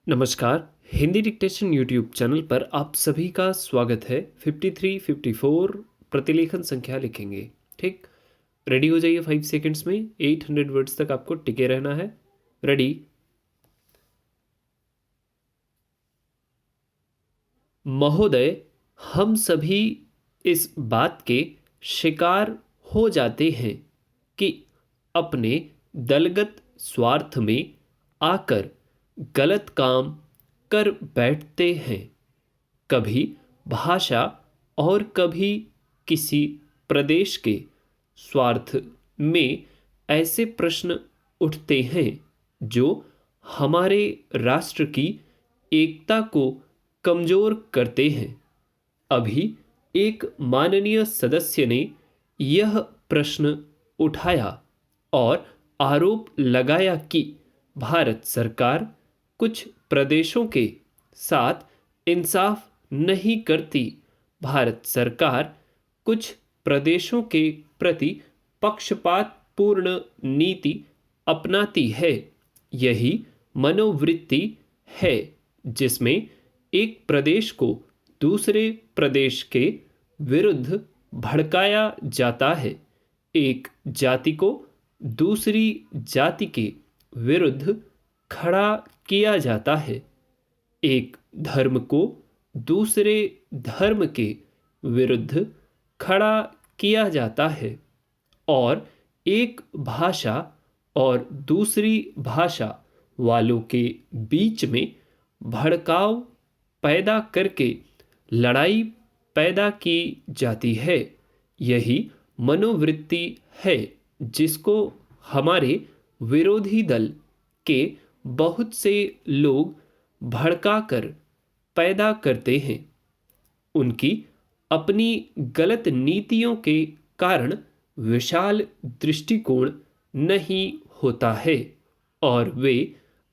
नमस्कार। Hindi dictation YouTube channel पर आप सभी का स्वागत है। 53, 54 प्रतिलेखन संख्या लिखेंगे। ठीक, रेडी हो जाइए। 5 सेकंड्स में 800 वर्ड्स तक आपको टिके रहना है। रेडी। महोदय, हम सभी इस बात के शिकार हो जाते हैं कि अपने दलगत स्वार्थ में आकर गलत काम कर बैठते हैं। कभी भाषा और कभी किसी प्रदेश के स्वार्थ में ऐसे प्रश्न उठते हैं जो हमारे राष्ट्र की एकता को कमजोर करते हैं। अभी एक माननीय सदस्य ने यह प्रश्न उठाया और आरोप लगाया कि भारत सरकार कुछ प्रदेशों के साथ इंसाफ नहीं करती। भारत सरकार कुछ प्रदेशों के प्रति पक्षपातपूर्ण नीति अपनाती है। यही मनोवृत्ति है जिसमें एक प्रदेश को दूसरे प्रदेश के विरुद्ध भड़काया जाता है, एक जाति को दूसरी जाति के विरुद्ध खड़ा किया जाता है, एक धर्म को दूसरे धर्म के विरुद्ध खड़ा किया जाता है और एक भाषा और दूसरी भाषा वालों के बीच में भड़काव पैदा करके लड़ाई पैदा की जाती है। यही मनोवृत्ति है जिसको हमारे विरोधी दल के बहुत से लोग भड़काकर पैदा करते हैं। उनकी अपनी गलत नीतियों के कारण विशाल दृष्टिकोण नहीं होता है और वे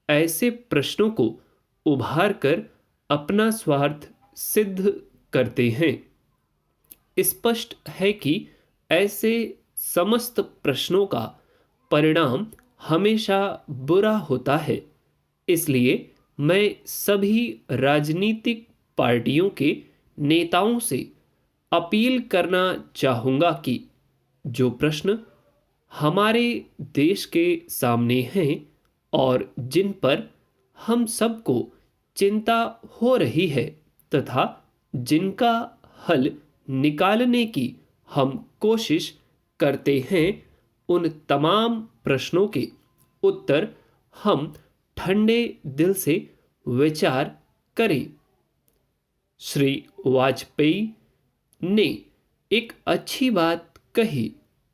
ऐसे प्रश्नों को उभार कर अपना स्वार्थ सिद्ध करते हैं। स्पष्ट है कि ऐसे समस्त प्रश्नों का परिणाम हमेशा बुरा होता है। इसलिए मैं सभी राजनीतिक पार्टियों के नेताओं से अपील करना चाहूँगा कि जो प्रश्न हमारे देश के सामने हैं और जिन पर हम सबको चिंता हो रही है तथा जिनका हल निकालने की हम कोशिश करते हैं, उन तमाम प्रश्नों के उत्तर हम ठंडे दिल से विचार करें। श्री वाजपेयी ने एक अच्छी बात कही।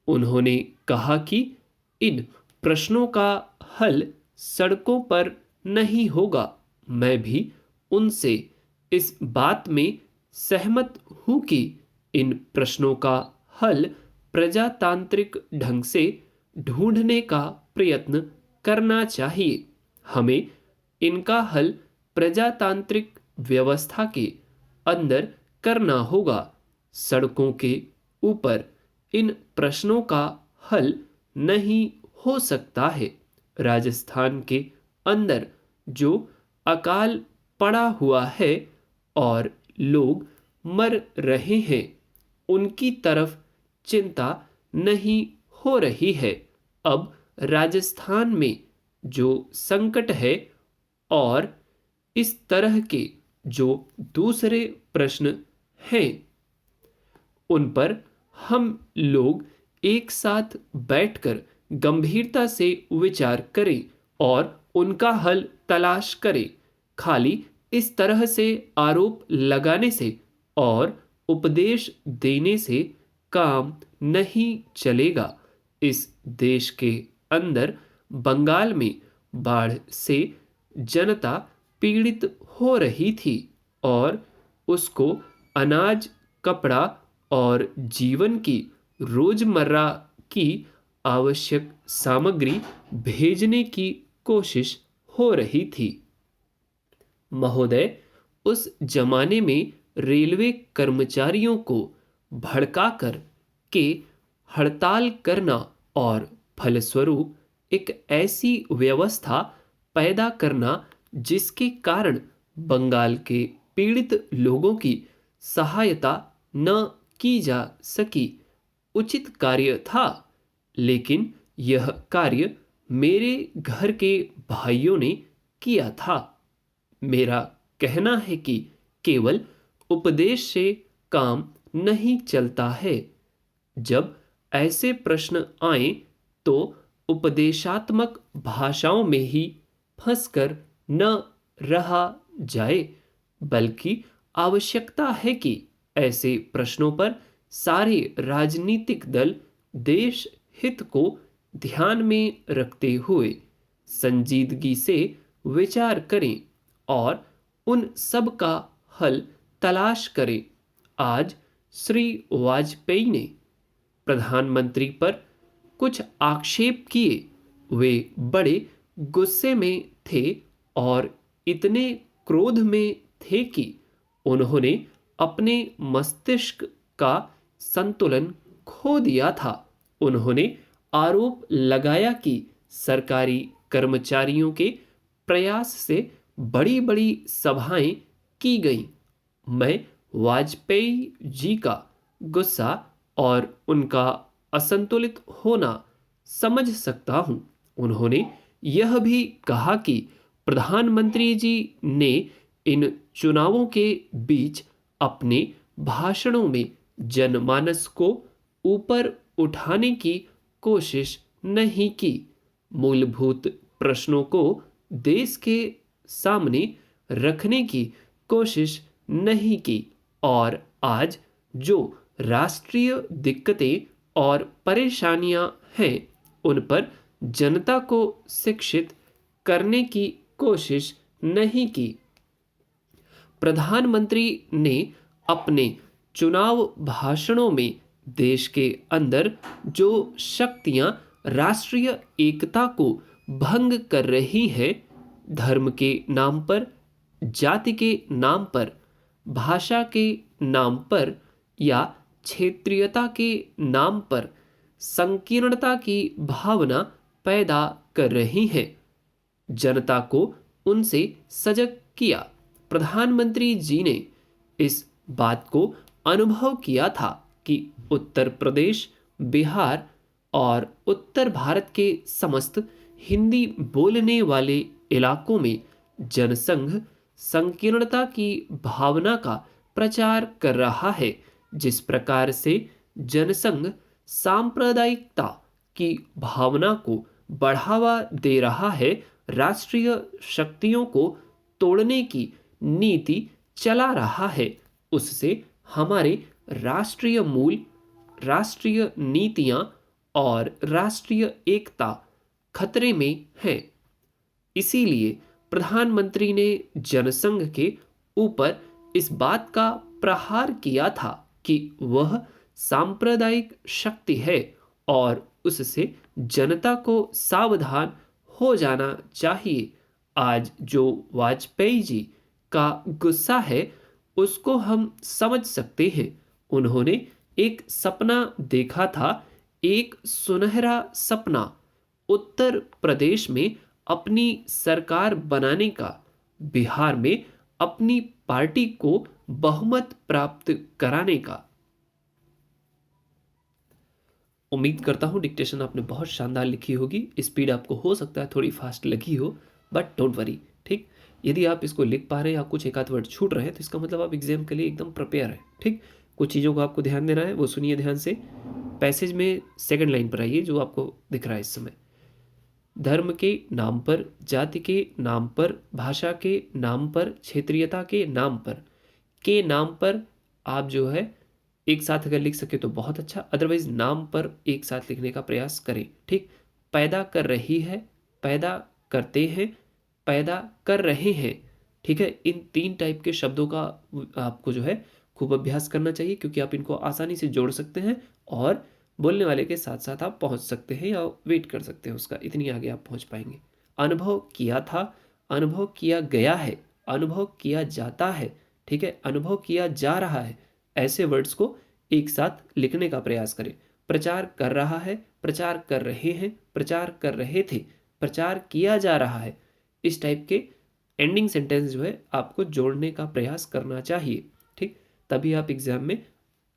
उन्होंने कहा कि इन प्रश्नों का हल सड़कों पर नहीं होगा। मैं भी उनसे इस बात में सहमत हूँ कि इन प्रश्नों का हल प्रजातांत्रिक ढंग से ढूंढने का प्रयत्न करना चाहिए। हमें इनका हल प्रजातांत्रिक व्यवस्था के अंदर करना होगा। सड़कों के ऊपर इन प्रश्नों का हल नहीं हो सकता है। राजस्थान के अंदर जो अकाल पड़ा हुआ है और लोग मर रहे हैं, उनकी तरफ चिंता नहीं हो रही है। अब राजस्थान में जो संकट है और इस तरह के जो दूसरे प्रश्न हैं, उन पर हम लोग एक साथ बैठकर गंभीरता से विचार करें और उनका हल तलाश करें। खाली इस तरह से आरोप लगाने से और उपदेश देने से काम नहीं चलेगा। इस देश के अंदर बंगाल में बाढ़ से जनता पीड़ित हो रही थी और उसको अनाज, कपड़ा और जीवन की रोजमर्रा की आवश्यक सामग्री भेजने की कोशिश हो रही थी। महोदय, उस जमाने में रेलवे कर्मचारियों को भड़काकर के हड़ताल करना और फलस्वरूप एक ऐसी व्यवस्था पैदा करना जिसके कारण बंगाल के पीड़ित लोगों की सहायता न की जा सकी उचित कार्य था, लेकिन यह कार्य मेरे घर के भाइयों ने किया था। मेरा कहना है कि केवल उपदेश से काम नहीं चलता है। जब ऐसे प्रश्न आए तो उपदेशात्मक भाषाओं में ही फंसकर न रहा जाए, बल्कि आवश्यकता है कि ऐसे प्रश्नों पर सारे राजनीतिक दल देश हित को ध्यान में रखते हुए संजीदगी से विचार करें और उन सब का हल तलाश करें। आज श्री वाजपेयी ने प्रधानमंत्री पर कुछ आक्षेप किए। वे बड़े गुस्से में थे और इतने क्रोध में थे कि उन्होंने अपने मस्तिष्क का संतुलन खो दिया था। उन्होंने आरोप लगाया कि सरकारी कर्मचारियों के प्रयास से बड़ी बड़ी सभाएं की गईं। मैं वाजपेयी जी का गुस्सा और उनका असंतुलित होना समझ सकता हूं। उन्होंने यह भी कहा कि प्रधानमंत्री जी ने इन चुनावों के बीच अपने भाषणों में जनमानस को ऊपर उठाने की कोशिश नहीं की, मूलभूत प्रश्नों को देश के सामने रखने की कोशिश नहीं की और आज जो राष्ट्रीय दिक्कतें और परेशानियां हैं उन पर जनता को शिक्षित करने की कोशिश नहीं की। प्रधानमंत्री ने अपने चुनाव भाषणों में देश के अंदर जो शक्तियां राष्ट्रीय एकता को भंग कर रही हैं, धर्म के नाम पर, जाति के नाम पर, भाषा के नाम पर या क्षेत्रीयता के नाम पर संकीर्णता की भावना पैदा कर रही हैं, जनता को उनसे सजग किया। प्रधानमंत्री जी ने इस बात को अनुभव किया था कि उत्तर प्रदेश, बिहार और उत्तर भारत के समस्त हिंदी बोलने वाले इलाकों में जनसंघ संकीर्णता की भावना का प्रचार कर रहा है। जिस प्रकार से जनसंघ सांप्रदायिकता की भावना को बढ़ावा दे रहा है, राष्ट्रीय शक्तियों को तोड़ने की नीति चला रहा है, उससे हमारे राष्ट्रीय मूल, राष्ट्रीय नीतियां और राष्ट्रीय एकता खतरे में है। इसीलिए प्रधानमंत्री ने जनसंघ के ऊपर इस बात का प्रहार किया था कि वह सांप्रदायिक शक्ति है और उससे जनता को सावधान हो जाना चाहिए। आज जो वाजपेयी जी का गुस्सा है उसको हम समझ सकते हैं। उन्होंने एक सपना देखा था, एक सुनहरा सपना, उत्तर प्रदेश में अपनी सरकार बनाने का, बिहार में अपनी पार्टी को बहुमत प्राप्त कराने का। उम्मीद करता हूं डिक्टेशन आपने बहुत शानदार लिखी होगी। स्पीड आपको हो सकता है थोड़ी फास्ट लगी हो, बट डोंट वरी, ठीक। यदि आप इसको लिख पा रहे हैं या कुछ एक आध वर्ड छूट रहे हैं तो इसका मतलब आप एग्जाम के लिए एकदम प्रिपेयर है, ठीक। कुछ चीज़ों को आपको ध्यान देना है, वो सुनिए ध्यान से। पैसेज में सेकंड लाइन पर आइए, जो आपको दिख रहा है इस समय। धर्म के नाम पर, जाति के नाम पर, भाषा के नाम पर, क्षेत्रीयता के नाम पर, के नाम पर आप जो है एक साथ अगर लिख सके तो बहुत अच्छा, अदरवाइज नाम पर एक साथ लिखने का प्रयास करें, ठीक। पैदा कर रही है, पैदा करते हैं, पैदा कर रहे हैं, ठीक है। इन तीन टाइप के शब्दों का आपको जो है खूब अभ्यास करना चाहिए, क्योंकि आप इनको आसानी से जोड़ सकते हैं और बोलने वाले के साथ साथ आप पहुंच सकते हैं या वेट कर सकते हैं उसका, इतनी आगे आप पहुंच पाएंगे। अनुभव किया था, अनुभव किया गया है, अनुभव किया जाता है, ठीक है, अनुभव किया जा रहा है। ऐसे वर्ड्स को एक साथ लिखने का प्रयास करें। प्रचार कर रहा है, प्रचार कर रहे हैं, प्रचार कर रहे थे, प्रचार किया जा रहा है। इस टाइप के एंडिंग सेंटेंस जो है आपको जोड़ने का प्रयास करना चाहिए, ठीक। तभी आप एग्जाम में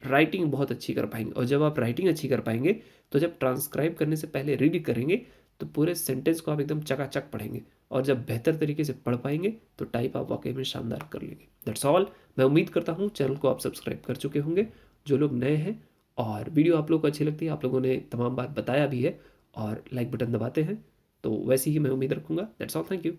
राइटिंग बहुत अच्छी कर पाएंगे, और जब आप राइटिंग अच्छी कर पाएंगे तो जब ट्रांसक्राइब करने से पहले रीड करेंगे तो पूरे सेंटेंस को आप एकदम चकाचक पढ़ेंगे, और जब बेहतर तरीके से पढ़ पाएंगे तो टाइप आप वाकई में शानदार कर लेंगे। That's all. मैं उम्मीद करता हूँ चैनल को आप सब्सक्राइब कर चुके होंगे, जो लोग नए हैं, और वीडियो आप लोग को अच्छी लगती है, आप लोगों ने तमाम बात बताया भी है और लाइक बटन दबाते हैं, तो वैसे ही मैं उम्मीद रखूँगा। That's all, thank you.